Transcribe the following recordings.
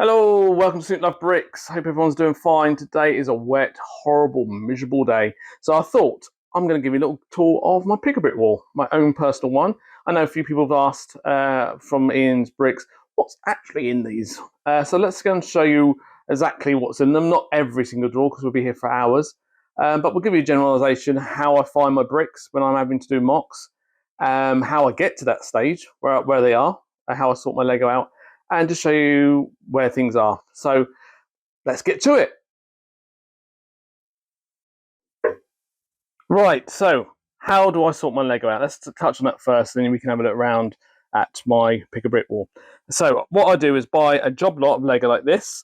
Hello, welcome to Soup Love Bricks. Hope everyone's doing fine. Today is a wet, horrible, miserable day. So I thought I'm going to give you a little tour of my pick-a-brick wall, my own personal one. I know a few people have asked from Ian's Bricks, what's actually in these? So let's go and show you exactly what's in them. Not every single drawer, because we'll be here for hours. But we'll give you a generalisation, how I find my bricks when I'm having to do mocks, how I get to that stage, where they are, how I sort my Lego out, and to show you where things are. So let's get to it. Right, so how do I sort my Lego out? Let's touch on that first, and then we can have a look around at my pick-a-brick wall. So what I do is buy a job lot of Lego like this.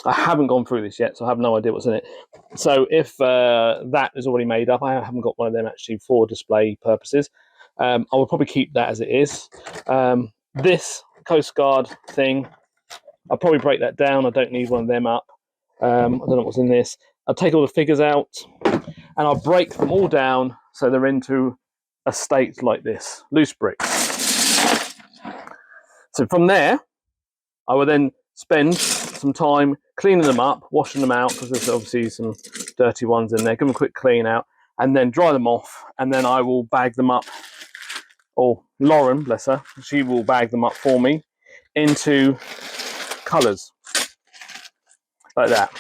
I haven't gone through this yet, so I have no idea what's in it. So if that is already made up, I haven't got one of them actually for display purposes. I will probably keep that as it is. This Coast Guard thing, I'll probably break that down. I don't need one of them up. I don't know what's in this. I'll take all the figures out and I'll break them all down so they're into a state like this, loose bricks. So from there, I will then spend some time cleaning them up, washing them out, because there's obviously some dirty ones in there. Give them a quick clean out and then dry them off, and then I will bag them up, or Lauren, bless her, she will bag them up for me into colours like that.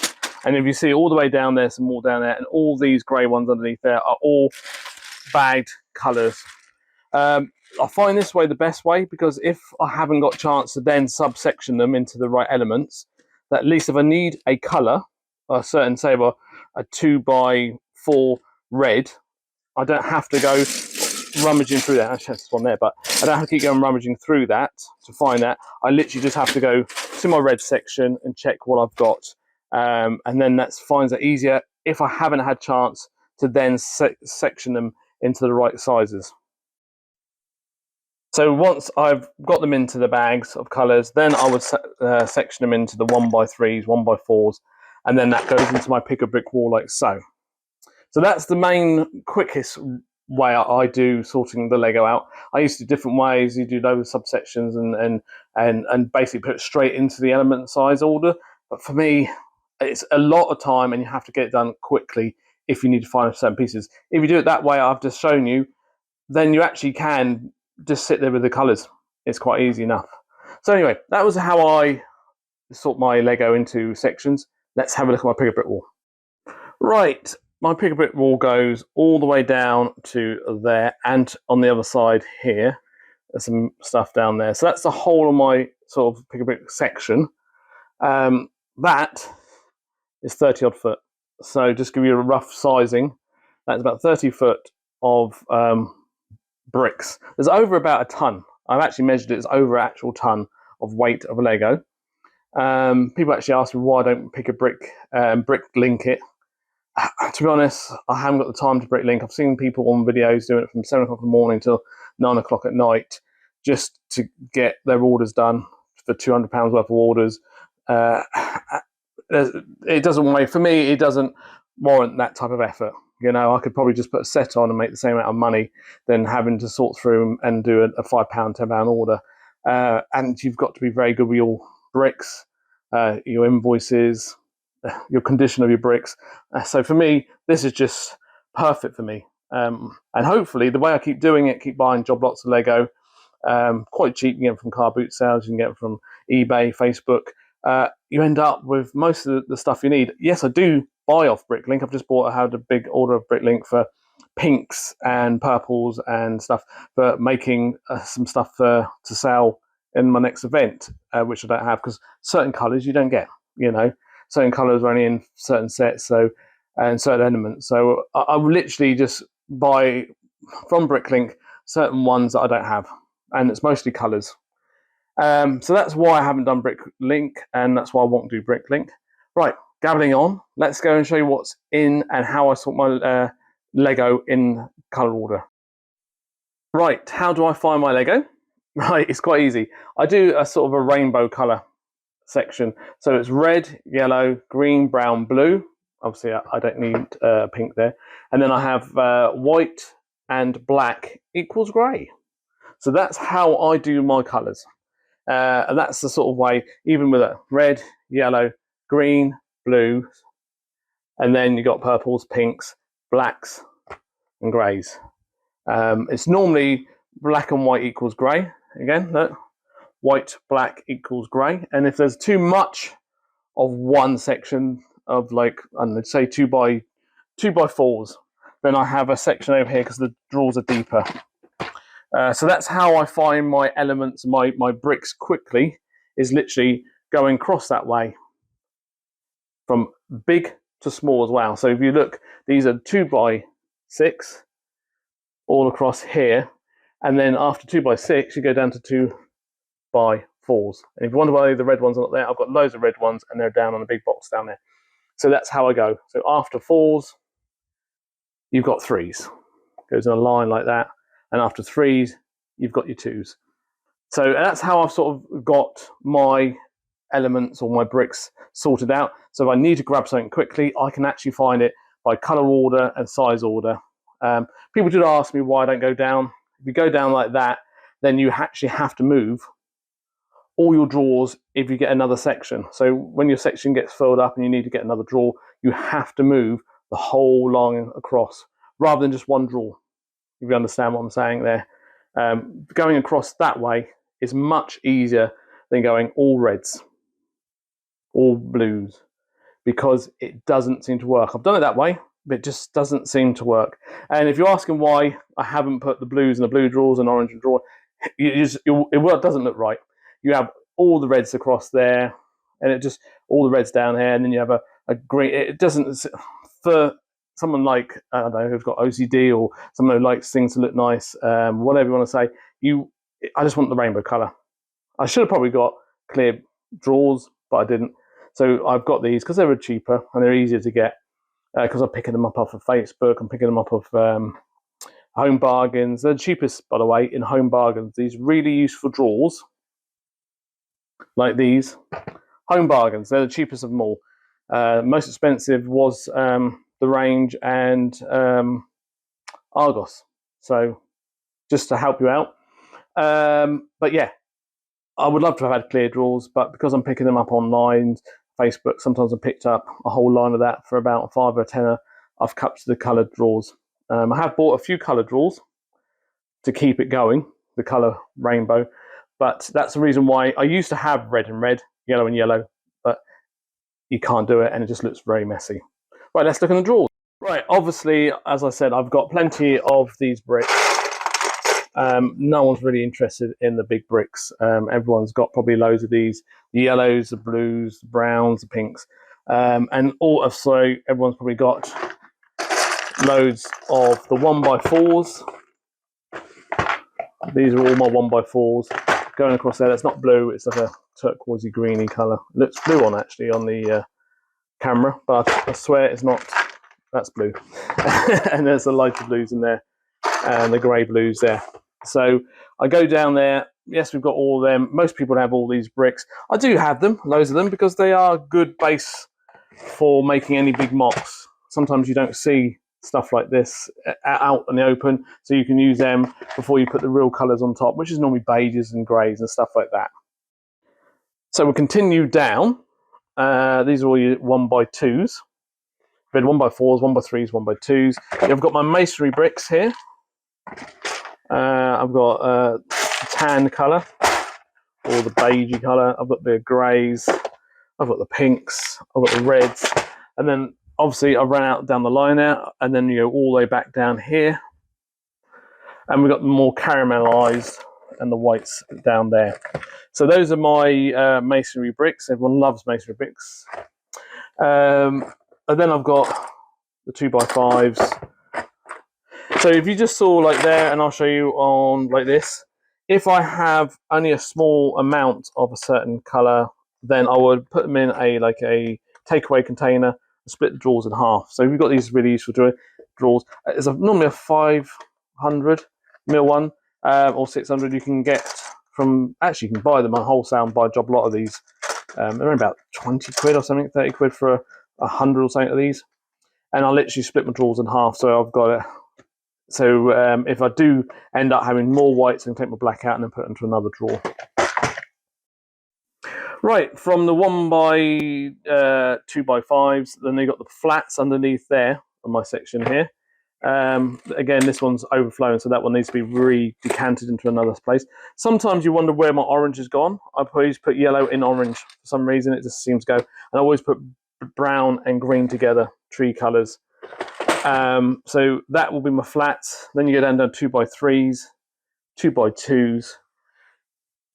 And if you see all the way down there, some more down there, and all these grey ones underneath there are all bagged colours. I find this way the best way, because if I haven't got a chance to then subsection them into the right elements, that at least if I need a colour, a certain, say, a 2x4 red, I don't have to go rummaging through that. Actually, that's one there, but I don't have to keep going rummaging through that to find that. I literally just have to go to my red section and check what I've got. And then that finds it easier if I haven't had chance to then section them into the right sizes. So once I've got them into the bags of colours, then I would section them into the 1x3s, 1x4s, and then that goes into my pick-a-brick wall like so. So that's the main quickest way I do sorting the Lego out. I used to do different ways. You do loads of subsections and basically put it straight into the element size order. But for me, it's a lot of time, and you have to get it done quickly if you need to find certain pieces. If you do it that way I've just shown you, then you actually can just sit there with the colours. It's quite easy enough. So anyway, that was how I sort my Lego into sections. Let's have a look at my pick-a-brick wall. Right, my pick-a-brick wall goes all the way down to there, and on the other side here, there's some stuff down there. So that's the whole of my sort of pick-a-brick section. That is 30 odd foot. So just give you a rough sizing, that's about 30 foot of bricks. There's over about a ton. I've actually measured it. It's over an actual ton of weight of Lego. People actually ask me why I don't pick a brick and brick link it. To be honest, I haven't got the time to brick link. I've seen people on videos doing it from 7 o'clock in the morning till 9 o'clock at night just to get their orders done for £200 worth of orders. It doesn't, for me, it doesn't warrant that type of effort. You know, I could probably just put a set on and make the same amount of money than having to sort through and do a £5, £10 order. And you've got to be very good with your bricks, your invoices, your condition of your bricks. So for me, this is just perfect for me. And hopefully, the way I keep doing it, keep buying job lots of Lego, quite cheap. You can get them from car boot sales, you can get them from eBay, Facebook. You end up with most of the stuff you need. Yes, I do buy off Bricklink. I've just had a big order of Bricklink for pinks and purples and stuff for making some stuff to sell in my next event, which I don't have because certain colours you don't get. You know, certain colours are only in certain sets, and certain elements. So I literally just buy from Bricklink certain ones that I don't have, and it's mostly colours. So that's why I haven't done Bricklink, and that's why I won't do Bricklink. Right, gabbling on, let's go and show you what's in and how I sort my Lego in colour order. Right, how do I find my Lego? Right, it's quite easy. I do a sort of a rainbow colour section. So it's red, yellow, green, brown, blue. Obviously, I don't need pink there. And then I have white and black equals grey. So that's how I do my colours. And that's the sort of way, even with a red, yellow, green, blue, and then you've got purples, pinks, blacks, and greys. It's normally black and white equals grey. Again, look, white, black equals grey. And if there's too much of one section of, like, I don't know, say 2x4s, then I have a section over here because the drawers are deeper. So that's how I find my elements, my bricks quickly, is literally going across that way from big to small as well. So if you look, these are 2x6 all across here, and then after 2x6 you go down to 2x4s. And if you wonder why the red ones are not there, I've got loads of red ones and they're down on the big box down there. So that's how I go. So after 4s you've got 3s, goes in a line like that, and after 3s you've got your 2s. So that's how I've sort of got my elements or my bricks sorted out. So if I need to grab something quickly, I can actually find it by colour order and size order. People did ask me why I don't go down. If you go down like that, then you actually have to move all your drawers if you get another section. So when your section gets filled up and you need to get another drawer, you have to move the whole line across rather than just one drawer, if you understand what I'm saying there. Going across that way is much easier than going all reds, all blues, because it doesn't seem to work. I've done it that way, but it just doesn't seem to work. And if you're asking why I haven't put the blues in the blue drawers and orange drawer, it doesn't look right. You have all the reds across there, and it just all the reds down here, and then you have a green. It doesn't, for someone like, I don't know, who's got OCD or someone who likes things to look nice, whatever you want to say. I just want the rainbow colour. I should have probably got clear drawers, but I didn't. So I've got these because they were cheaper and they're easier to get, because I'm picking them up off of Facebook. I'm picking them up off Home Bargains. They're the cheapest, by the way, in Home Bargains. These really useful drawers, like these, Home Bargains. They're the cheapest of them all. Most expensive was the Range and Argos. So just to help you out. But yeah, I would love to have had clear drawers, but because I'm picking them up online, Facebook, sometimes I picked up a whole line of that for about a 5 or 10. I've cut to the coloured drawers. I have bought a few coloured drawers to keep it going, the colour rainbow, but that's the reason why I used to have red and red, yellow and yellow, but you can't do it and it just looks very messy. Right, let's look in the drawers. Right, obviously, as I said, I've got plenty of these bricks. No one's really interested in the big bricks. Everyone's got probably loads of these, the yellows, the blues, the browns, the pinks, and also everyone's probably got loads of the 1x4s. These are all my 1x4s going across there. That's not blue, it's like a turquoisey greeny colour. It looks blue on actually on the camera, but I swear it's not. That's blue. And there's the lighter blues in there and the grey blues there. So I go down there. Yes, we've got all of them. Most people have all these bricks. I do have them, loads of them, because they are good base for making any big mocks. Sometimes you don't see stuff like this out in the open, so you can use them before you put the real colours on top, which is normally beiges and greys and stuff like that. So we'll continue down. These are all your 1x2s. Red 1x4s, 1x3s, 1x2s. I've got my masonry bricks here. I've got tan colour or the beigey colour. I've got the greys. I've got the pinks. I've got the reds. And then obviously I ran out down the line out, and then you go all the way back down here. And we've got the more caramelised and the whites down there. So those are my masonry bricks. Everyone loves masonry bricks. And then I've got the 2x5s. So if you just saw like there, and I'll show you on like this, if I have only a small amount of a certain colour, then I would put them in a takeaway container and split the drawers in half. So we've got these really useful drawers. It's normally a 500 mil one or 600. You can get from, actually you can buy them on wholesale and buy a job lot of these. They're about 20 quid or something, 30 quid for 100 or something of these. And I'll literally split my drawers in half, so I've got it. So if I do end up having more whites, I can take my black out and then put it into another drawer. Right, from the 1x2x5s, then they got the flats underneath there on my section here. Again, this one's overflowing, so that one needs to be re-decanted into another place. Sometimes you wonder where my orange has gone. I always put yellow in orange. For some reason, it just seems to go. And I always put brown and green together, tree colours. So that will be my flats. Then you go down to 2x3s, 2x2s.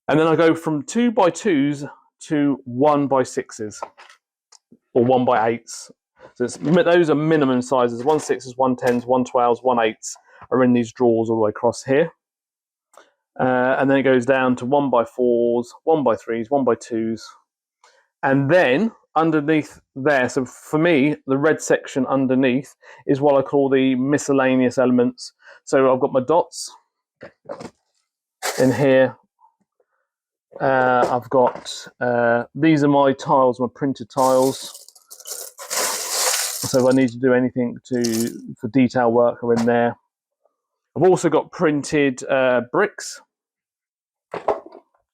And then I go from 2x2s to 1x6s or 1x8s. So those are minimum sizes. 1/6s, 1/10s, 1/12s, 1/8s are in these drawers all the way across here. And then it goes down to 1x4s, 1x3s, 1x2s. And then underneath there, so for me, the red section underneath is what I call the miscellaneous elements. So I've got my dots in here. I've got, these are my tiles, my printed tiles. So if I need to do anything for detail work are in there. I've also got printed bricks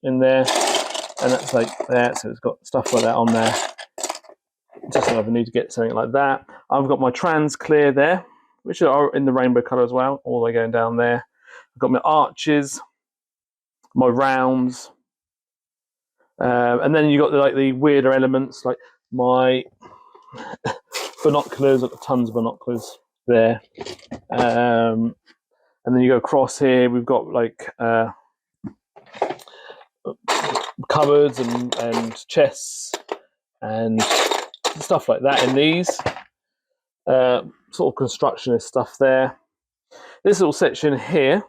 in there, and that's like there, so it's got stuff like that on there. Just so I need to get something like that. I've got my trans clear there, which are in the rainbow colour as well, all the way going down there. I've got my arches, my rounds, and then you got the weirder elements like my binoculars. I've got tons of binoculars there. And then you go across here, we've got like cupboards and chests and stuff like that in these. Sort of constructionist stuff there. This little section here,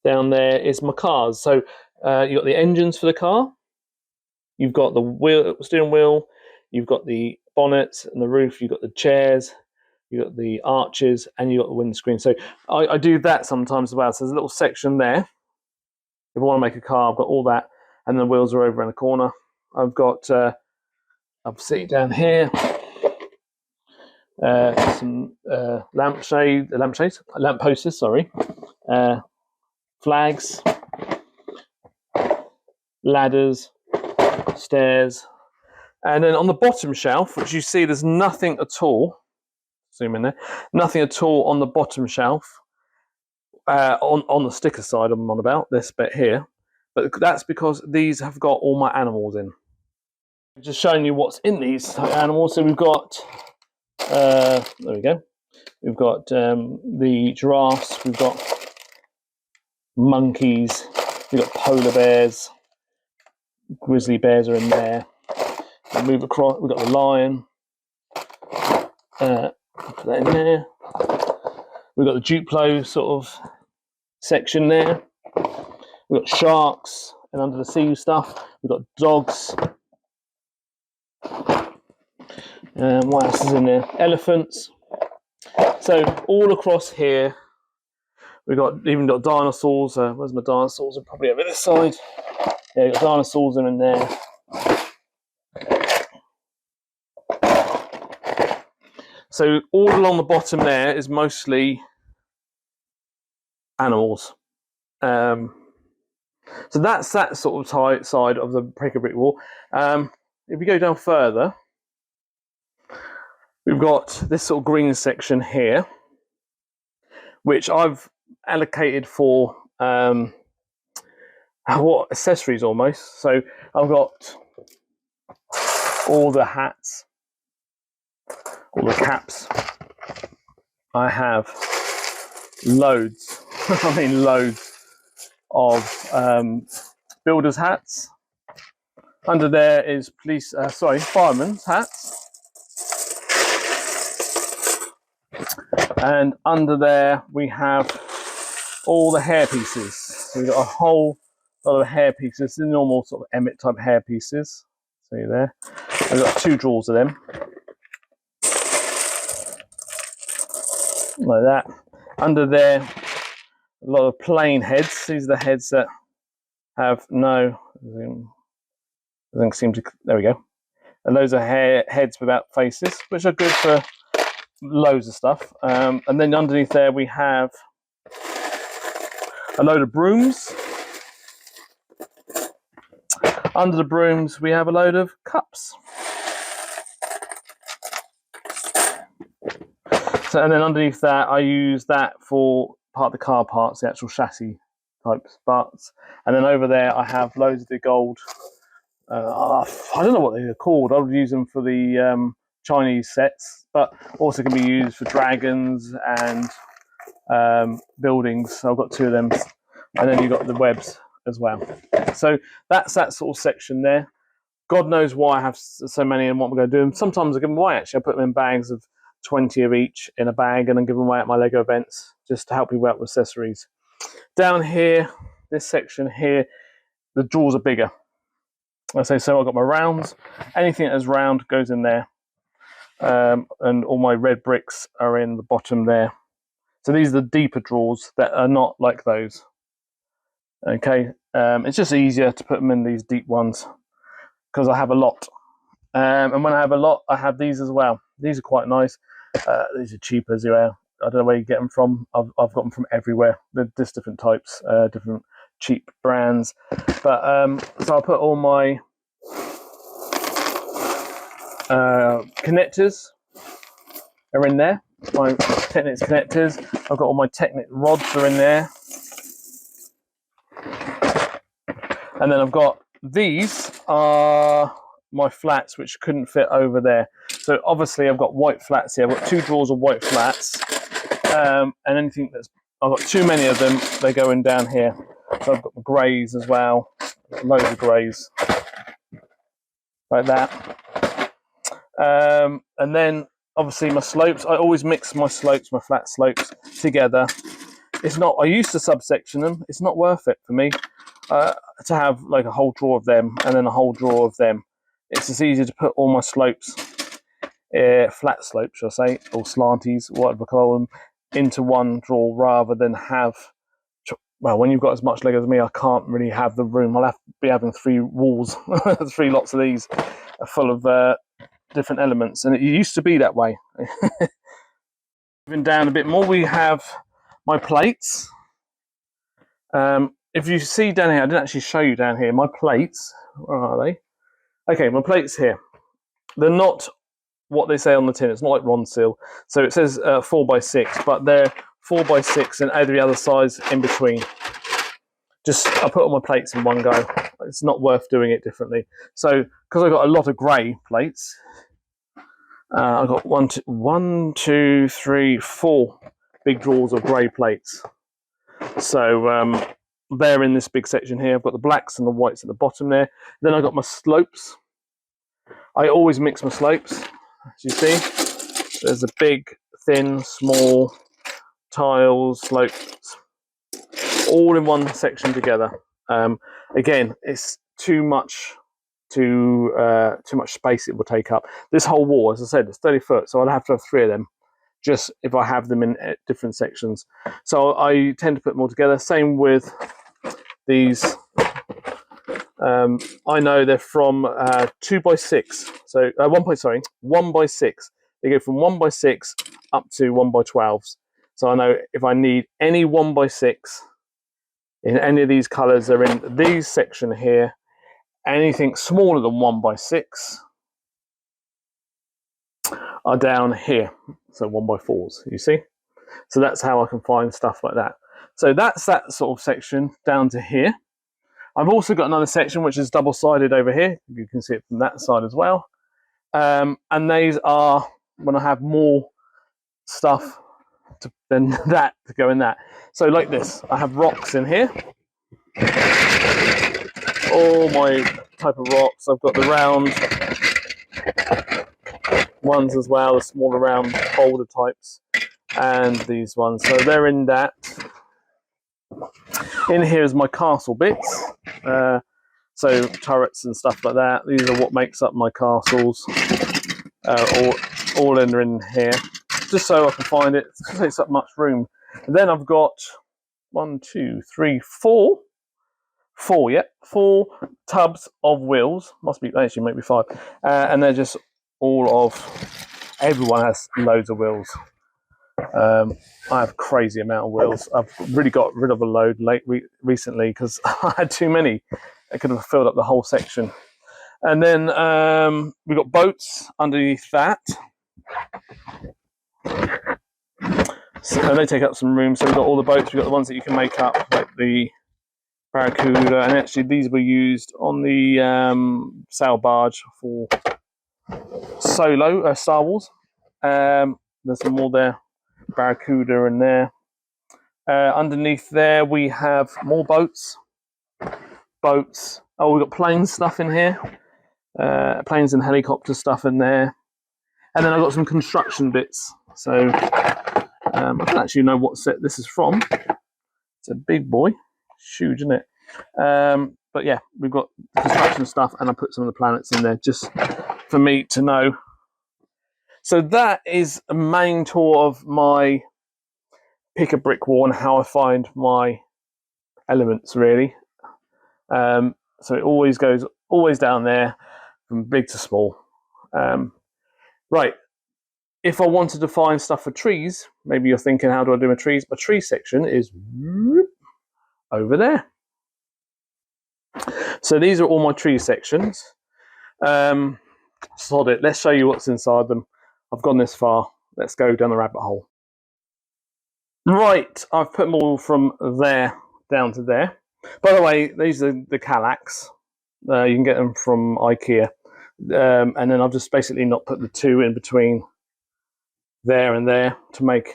down there, is my cars. So you've got the engines for the car, you've got the steering wheel, you've got the bonnets and the roof, you've got the chairs, you've got the arches, and you've got the windscreen. So I do that sometimes as well. So there's a little section there. If I want to make a car, I've got all that, and the wheels are over in the corner. I've got, I've seen down here, some lampposts, sorry, flags, ladders, stairs, and then on the bottom shelf, which you see there's nothing at all, zoom in there, nothing at all on the bottom shelf, on the sticker side I'm on about, this bit here, but that's because these have got all my animals in. Just showing you what's in these animals. So we've got, there we go, we've got the giraffes, we've got monkeys, we've got polar bears, grizzly bears are in there. We move across, we've got the lion, put that in there. We've got the Duplo sort of section there. We've got sharks and under the sea stuff. We've got dogs. What else is in there? Elephants. So all across here, we've got even got dinosaurs. Where's my dinosaurs? They're probably over this side. Yeah, got dinosaurs in there. So all along the bottom there is mostly animals. So that's that sort of side of the brick wall. If we go down further, we've got this sort of green section here, which I've allocated for what accessories almost. So I've got all the hats, all the caps. I have loads, I mean loads of builders' hats. Under there is firemen's hats. And under there we have all the hair pieces. So we've got a whole lot of hair pieces, the normal sort of Emmett type hair pieces. See there. I've got 2 drawers of them. Like that. Under there, a lot of plain heads. These are the heads that have no, doesn't seem to, there we go. And those are heads without faces, which are good for loads of stuff. And then underneath there we have a load of brooms. Under the brooms, we have a load of cups. So, and then underneath that, I use that for part of the car parts, the actual chassis type parts. And then over there, I have loads of the gold. I don't know what they're called. I would use them for the Chinese sets, but also can be used for dragons and buildings. So I've got 2 of them, and then you've got the webs as well. So that's that sort of section there. God knows why I have so many and what I'm going to do. And sometimes I give them away, actually. I put them in bags of 20 of each in a bag and then give them away at my Lego events just to help people out with accessories. Down here, this section here, the drawers are bigger. I say so. I've got my rounds. Anything that's round goes in there. And all my red bricks are in the bottom there. So these are the deeper drawers that are not like those. Okay, it's just easier to put them in these deep ones because I have a lot. And when I have a lot, I have these as well. These are quite nice. These are cheap as well. I don't know where you get them from. I've got them from everywhere. They're just different types, different cheap brands. But so I'll put all my connectors are in there. My Technics connectors. I've got all my Technic rods are in there. And then I've got these are my flats, which couldn't fit over there. So obviously I've got white flats here. I've got 2 drawers of white flats. And anything that's, I've got too many of them, they go in down here. So I've got the greys as well. Loads of greys. Like that. And then obviously my slopes, I always mix my slopes, my flat slopes together. It's not, I used to subsection them. It's not worth it for me to have like a whole drawer of them and then a whole drawer of them. It's just easier to put all my slopes, flat slopes, shall I say, or slanties, whatever I call them, into one drawer rather than have, well, when you've got as much Lego as me, I can't really have the room. I'll have to be having 3 walls, 3 lots of these full of different elements. And it used to be that way. Moving down a bit more, we have my plates. If you see down here, I didn't actually show you down here, my plates, where are they? Okay, my plates here. They're not what they say on the tin. It's not like Ronseal. So it says 4x6, but they're 4x6 and every other size in between. Just, I put all my plates in one go. It's not worth doing it differently. So, because I've got a lot of grey plates, I've got 1, 2, 3, 4 big drawers of grey plates. So they're in this big section here. I've got the blacks and the whites at the bottom there. Then I've got my slopes. I always mix my slopes. As you see, there's a big, thin, small, tiles, slopes, all in one section together. Again, it's too much space it will take up. This whole wall, as I said, it's 30 foot, so I'd have to have 3 of them, just if I have them in different sections. So I tend to put them all together. Same with these. I know they're from 2x6, so 1x6. They go from 1x6 up to 1x12s. So I know if I need any 1x6 in any of these colours, are in these section here. Anything smaller than 1x6 are down here, so 1x4s. You see, so that's how I can find stuff like that. So that's that sort of section down to here. I've also got another section which is double-sided over here. You can see it from that side as well. And these are when I have more stuff than that to go in that. So like this, I have rocks in here. All my type of rocks. I've got the round ones as well, the smaller round boulder types, and these ones. So they're in that. In here is my castle bits. So turrets and stuff like that. These are what makes up my castles. All in here, just so I can find it. It takes up much room. And then I've got 1, 2, 3, 4. 4 tubs of wheels. Must be actually maybe 5. And they're just all of. Everyone has loads of wheels. I have a crazy amount of wheels. I've really got rid of a load recently because I had too many. It could have filled up the whole section. And then we've got boats underneath that. So they take up some room. So we've got all the boats. We've got the ones that you can make up, like the Barracuda. And actually these were used on the sail barge for Solo, Star Wars. There's some more there. Barracuda in there. Underneath there we have more boats. Oh, we've got plane stuff in here. Planes and helicopter stuff in there. And then I've got some construction bits. So I don't actually know what set this is from. It's a big boy. It's huge, isn't it? But yeah, we've got construction stuff, and I put some of the planets in there just for me to know. So that is a main tour of my pick a brick wall and how I find my elements, really. So it always goes down there from big to small. Right. If I wanted to find stuff for trees, maybe you're thinking, how do I do my trees? My tree section is over there. So these are all my tree sections. Sod it. Let's show you what's inside them. I've gone this far. Let's go down the rabbit hole. Right. I've put them all from there down to there. By the way, these are the Kallax. You can get them from IKEA. And then I've just basically not put the two in between there and there to make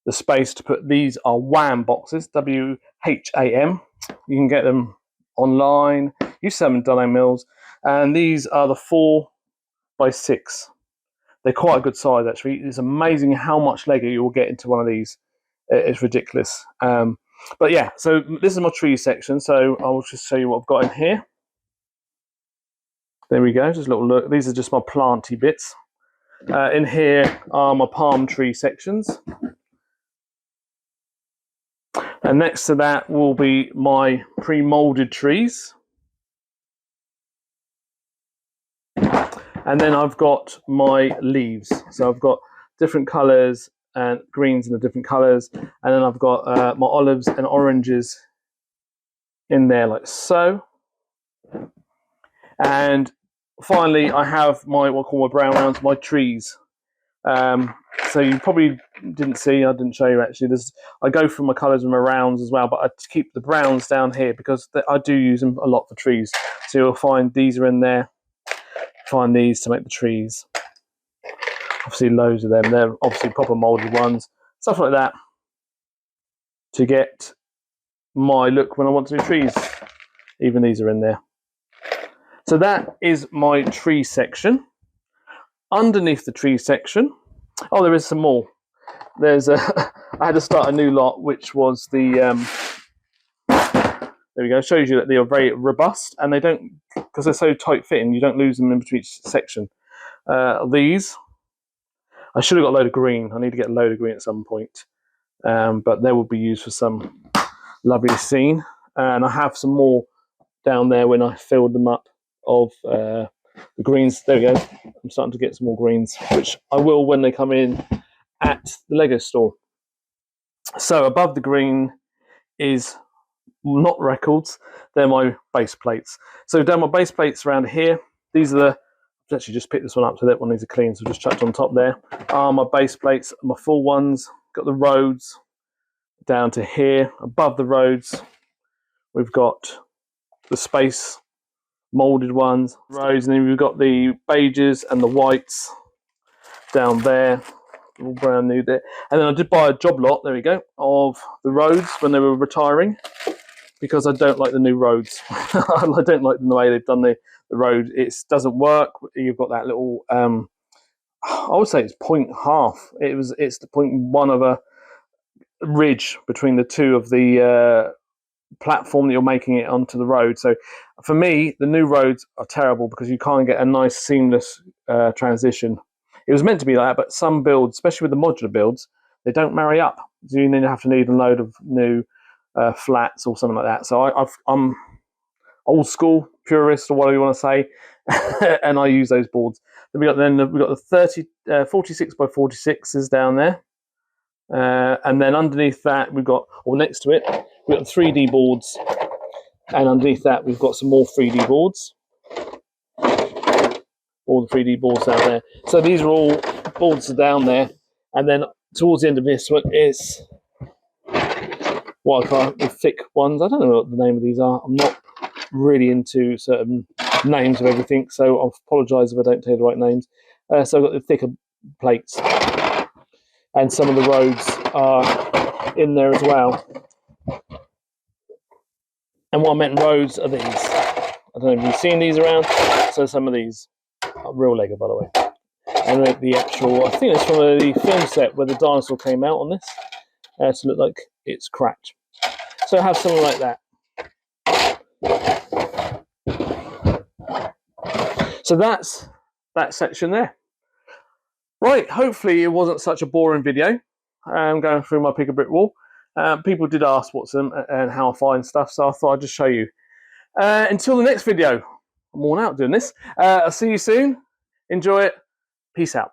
the space to put. These are WHAM boxes, WHAM. You can get them online. You sell them in Dunelm Mills, and these are the 4x6. They're quite a good size, actually. It's amazing how much Lego you will get into one of these. It's ridiculous. But yeah, so this is my tree section. So I'll just show you what I've got in here. There we go. Just a little look. These are just my planty bits. In here are my palm tree sections. And next to that will be my pre-molded trees. And then I've got my leaves. So I've got different colours and greens in the different colours. And then I've got my olives and oranges in there like so. And finally, I have my, what I call my brown rounds, my trees. So you probably didn't see, I didn't show you actually, I go through my colours and my rounds as well, but I keep the browns down here because I do use them a lot for trees. So you'll find these are in there, find these to make the trees. Obviously loads of them, they're obviously proper moulded ones, stuff like that, to get my look when I want to do trees. Even these are in there. So that is my tree section. Underneath the tree section, oh, there is some more. There's I had to start a new lot, which was the there we go. Shows you that they are very robust, and they don't, because they're so tight fitting, you don't lose them in between each section. These, I should have got a load of green. I need to get a load of green at some point, but they will be used for some lovely scene. And I have some more down there when I filled them up of the greens. There we go. I'm starting to get some more greens, which I will when they come in at the Lego store. So above the green is not records, they're my base plates. So down my base plates around here, these are the, I've actually just picked this one up, so that one needs a clean, so just chucked on top there. My base plates, my full ones, got the roads down to here. Above the roads, we've got the space molded ones, roads, and then we've got the beiges and the whites down there, all brand new there. And then I did buy a job lot, there we go, of the roads when they were retiring, because I don't like the new roads. I don't like the way they've done the road. It doesn't work. You've got that little, I would say it's 0.5. It's the 0.1 of a ridge between the two of the platform that you're making it onto the road. So for me, the new roads are terrible because you can't get a nice seamless transition. It was meant to be like that, but some builds, especially with the modular builds, they don't marry up. So you need a load of new flats or something like that. So I'm old school purist, or whatever you want to say, and I use those boards. Then we've got the 46 by 46s down there, and then underneath that we've got, or next to it, we've got the 3D boards And underneath that, we've got some more 3D boards. All the 3D boards down there. So these are all boards are down there. And then towards the end of this one is what I call the thick ones. I don't know what the name of these are. I'm not really into certain names of everything, so I'll apologise if I don't tell you the right names. So I've got the thicker plates. And some of the roads are in there as well. And what I meant roads are these. I don't know if you've seen these around. So some of these are real Lego, by the way. And the actual, I think it's from the film set where the dinosaur came out on this. To look like it's cracked. So I have something like that. So that's that section there. Right, hopefully it wasn't such a boring video. I'm going through my pick a brick wall. People did ask what's them and how I find stuff, so I thought I'd just show you. Until the next video, I'm worn out doing this. I'll see you soon. Enjoy it. Peace out.